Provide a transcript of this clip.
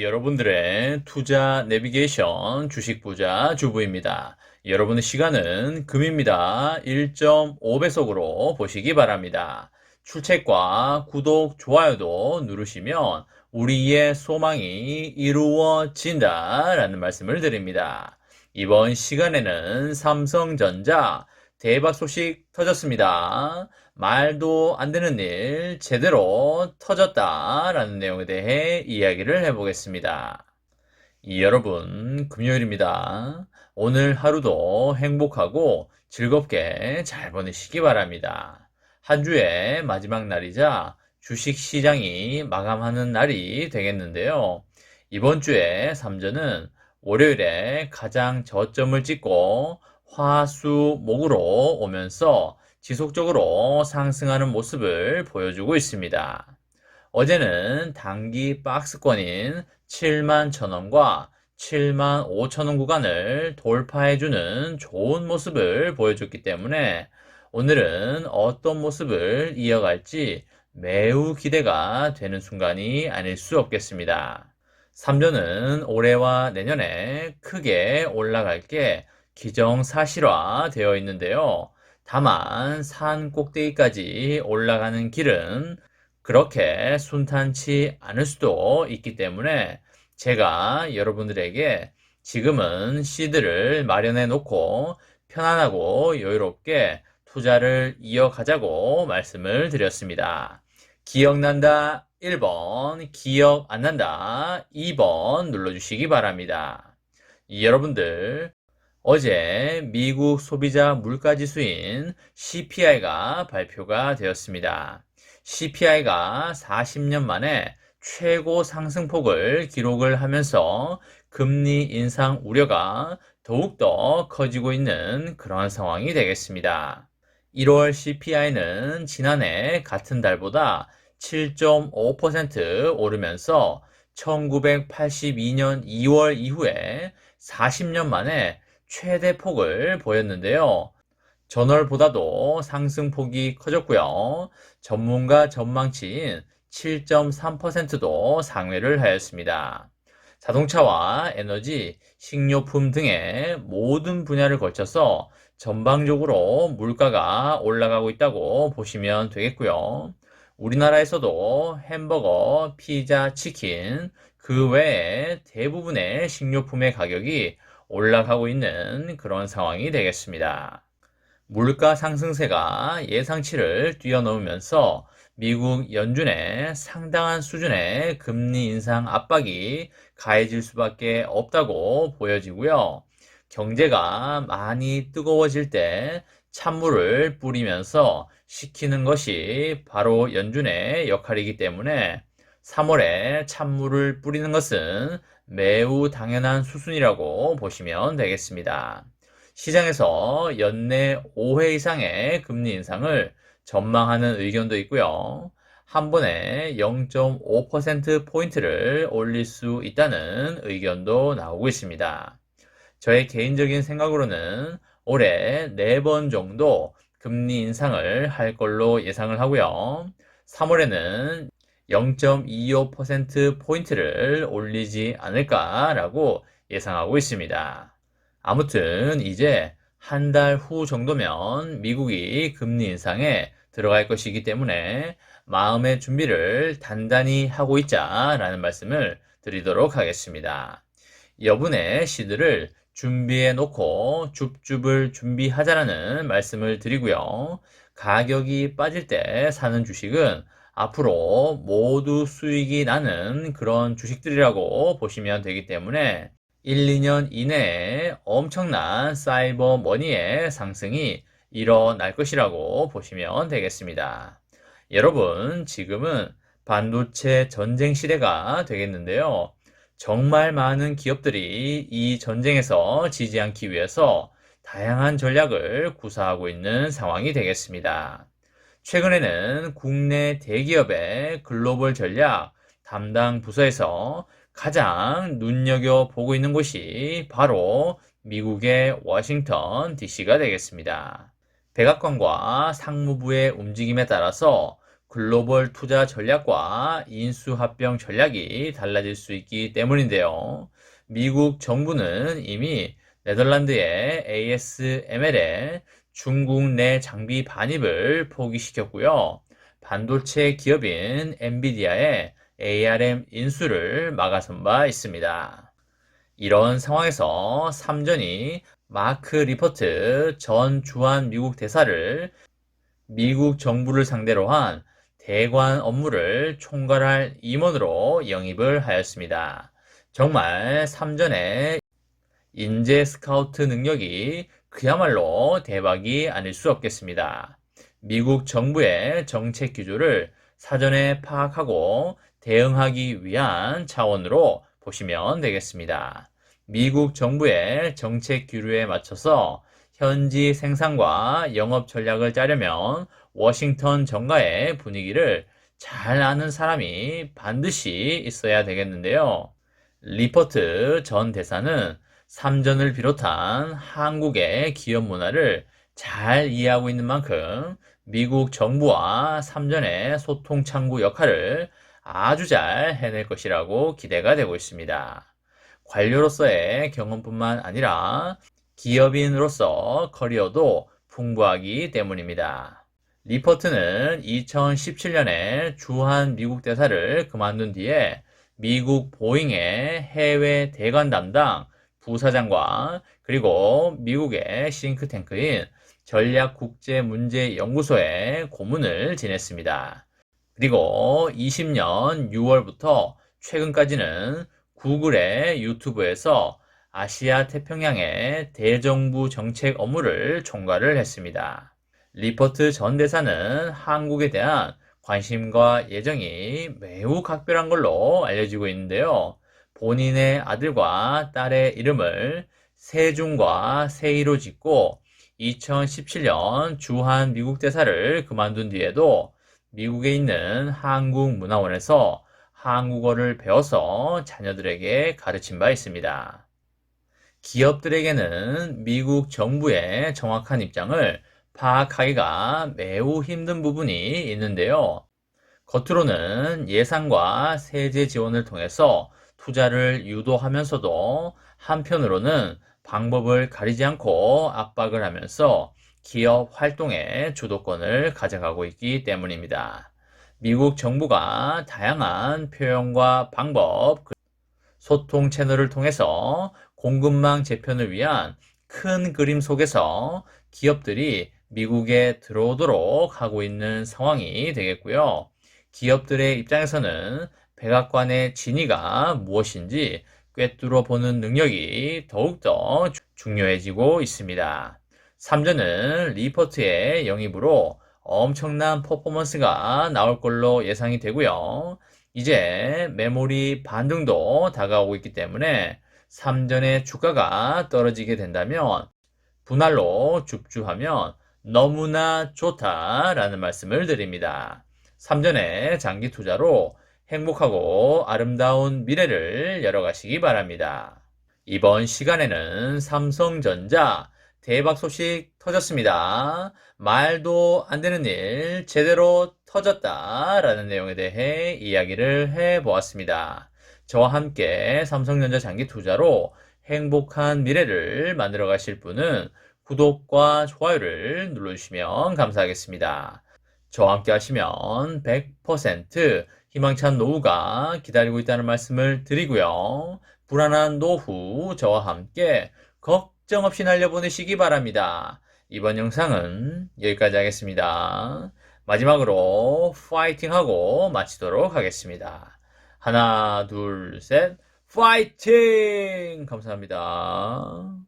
여러분들의 투자 내비게이션 주식부자 주부입니다. 여러분의 시간은 금입니다. 1.5배속으로 보시기 바랍니다. 출첵과 구독, 좋아요도 누르시면 우리의 소망이 이루어진다라는 말씀을 드립니다. 이번 시간에는 삼성전자 대박 소식 터졌습니다. 말도 안 되는 일 제대로 터졌다라는 내용에 대해 이야기를 해보겠습니다. 여러분, 금요일입니다. 오늘 하루도 행복하고 즐겁게 잘 보내시기 바랍니다. 한 주의 마지막 날이자 주식 시장이 마감하는 날이 되겠는데요. 이번 주에 삼전은 월요일에 가장 저점을 찍고 화, 수, 목으로 오면서 지속적으로 상승하는 모습을 보여주고 있습니다. 어제는 단기 박스권인 71,000원과 75,000원 구간을 돌파해주는 좋은 모습을 보여줬기 때문에 오늘은 어떤 모습을 이어갈지 매우 기대가 되는 순간이 아닐 수 없겠습니다. 삼전은 올해와 내년에 크게 올라갈 게 기정사실화 되어 있는데요. 다만 산 꼭대기까지 올라가는 길은 그렇게 순탄치 않을 수도 있기 때문에 제가 여러분들에게 지금은 시드를 마련해 놓고 편안하고 여유롭게 투자를 이어가자고 말씀을 드렸습니다. 기억난다 1번, 기억 안 난다 2번 눌러주시기 바랍니다. 여러분들, 어제 미국 소비자 물가지수인 CPI가 발표가 되었습니다. CPI가 40년 만에 최고 상승폭을 기록을 하면서 금리 인상 우려가 더욱더 커지고 있는 그런 상황이 되겠습니다. 1월 CPI는 지난해 같은 달보다 7.5% 오르면서 1982년 2월 이후에 40년 만에 최대 폭을 보였는데요. 전월보다도 상승폭이 커졌고요. 전문가 전망치인 7.3%도 상회를 하였습니다. 자동차와 에너지, 식료품 등의 모든 분야를 거쳐서 전방적으로 물가가 올라가고 있다고 보시면 되겠고요. 우리나라에서도 햄버거, 피자, 치킨, 그 외에 대부분의 식료품의 가격이 올라가고 있는 그런 상황이 되겠습니다. 물가 상승세가 예상치를 뛰어넘으면서 미국 연준의 상당한 수준의 금리 인상 압박이 가해질 수밖에 없다고 보여지고요. 경제가 많이 뜨거워질 때 찬물을 뿌리면서 식히는 것이 바로 연준의 역할이기 때문에 3월에 찬물을 뿌리는 것은 매우 당연한 수순이라고 보시면 되겠습니다. 시장에서 연내 5회 이상의 금리 인상을 전망하는 의견도 있고요. 한 번에 0.5%포인트를 올릴 수 있다는 의견도 나오고 있습니다. 저의 개인적인 생각으로는 올해 4번 정도 금리 인상을 할 걸로 예상을 하고요. 3월에는 0.25%포인트를 올리지 않을까라고 예상하고 있습니다. 아무튼 이제 한 달 후 정도면 미국이 금리 인상에 들어갈 것이기 때문에 마음의 준비를 단단히 하고 있자라는 말씀을 드리도록 하겠습니다. 여분의 시드를 준비해 놓고 줍줍을 준비하자라는 말씀을 드리고요. 가격이 빠질 때 사는 주식은 앞으로 모두 수익이 나는 그런 주식들이라고 보시면 되기 때문에 1, 2년 이내에 엄청난 사이버 머니의 상승이 일어날 것이라고 보시면 되겠습니다. 여러분, 지금은 반도체 전쟁 시대가 되겠는데요. 정말 많은 기업들이 이 전쟁에서 지지 않기 위해서 다양한 전략을 구사하고 있는 상황이 되겠습니다. 최근에는 국내 대기업의 글로벌 전략 담당 부서에서 가장 눈여겨보고 있는 곳이 바로 미국의 워싱턴 DC가 되겠습니다. 백악관과 상무부의 움직임에 따라서 글로벌 투자 전략과 인수합병 전략이 달라질 수 있기 때문인데요. 미국 정부는 이미 네덜란드의 ASML에 중국 내 장비 반입을 포기시켰고요. 반도체 기업인 엔비디아의 ARM 인수를 막아선 바 있습니다. 이런 상황에서 삼전이 마크 리퍼트 전 주한 미국 대사를 미국 정부를 상대로 한 대관 업무를 총괄할 임원으로 영입을 하였습니다. 정말 삼전의 인재 스카우트 능력이 그야말로 대박이 아닐 수 없겠습니다. 미국 정부의 정책 기조를 사전에 파악하고 대응하기 위한 차원으로 보시면 되겠습니다. 미국 정부의 정책 기류에 맞춰서 현지 생산과 영업 전략을 짜려면 워싱턴 정가의 분위기를 잘 아는 사람이 반드시 있어야 되겠는데요. 리퍼트 전 대사는 삼전을 비롯한 한국의 기업 문화를 잘 이해하고 있는 만큼 미국 정부와 삼전의 소통 창구 역할을 아주 잘 해낼 것이라고 기대가 되고 있습니다. 관료로서의 경험뿐만 아니라 기업인으로서 커리어도 풍부하기 때문입니다. 리퍼트는 2017년에 주한 미국 대사를 그만둔 뒤에 미국 보잉의 해외 대관 담당 부사장과 그리고 미국의 싱크탱크인 전략국제문제연구소의 고문을 지냈습니다. 그리고 20년 6월부터 최근까지는 구글의 유튜브에서 아시아 태평양의 대정부 정책 업무를 총괄을 했습니다. 리퍼트 전 대사는 한국에 대한 관심과 예정이 매우 각별한 걸로 알려지고 있는데요. 본인의 아들과 딸의 이름을 세중과 세이로 짓고 2017년 주한 미국 대사를 그만둔 뒤에도 미국에 있는 한국문화원에서 한국어를 배워서 자녀들에게 가르친 바 있습니다. 기업들에게는 미국 정부의 정확한 입장을 파악하기가 매우 힘든 부분이 있는데요. 겉으로는 예산과 세제 지원을 통해서 투자를 유도하면서도 한편으로는 방법을 가리지 않고 압박을 하면서 기업 활동의 주도권을 가져가고 있기 때문입니다. 미국 정부가 다양한 표현과 방법, 소통 채널을 통해서 공급망 재편을 위한 큰 그림 속에서 기업들이 미국에 들어오도록 하고 있는 상황이 되겠고요. 기업들의 입장에서는 백악관의 진위가 무엇인지 꿰뚫어 보는 능력이 더욱더 중요해지고 있습니다. 삼전은 리퍼트의 영입으로 엄청난 퍼포먼스가 나올 걸로 예상이 되고요. 이제 메모리 반등도 다가오고 있기 때문에 삼전의 주가가 떨어지게 된다면 분할로 줍줍하면 너무나 좋다라는 말씀을 드립니다. 삼전의 장기 투자로 행복하고 아름다운 미래를 열어가시기 바랍니다. 이번 시간에는 삼성전자 대박 소식 터졌습니다. 말도 안 되는 일 제대로 터졌다라는 내용에 대해 이야기를 해보았습니다. 저와 함께 삼성전자 장기 투자로 행복한 미래를 만들어 가실 분은 구독과 좋아요를 눌러주시면 감사하겠습니다. 저와 함께 하시면 100% 희망찬 노후가 기다리고 있다는 말씀을 드리고요. 불안한 노후 저와 함께 걱정 없이 날려보내시기 바랍니다. 이번 영상은 여기까지 하겠습니다. 마지막으로 파이팅하고 마치도록 하겠습니다. 하나, 둘, 셋, 파이팅! 감사합니다.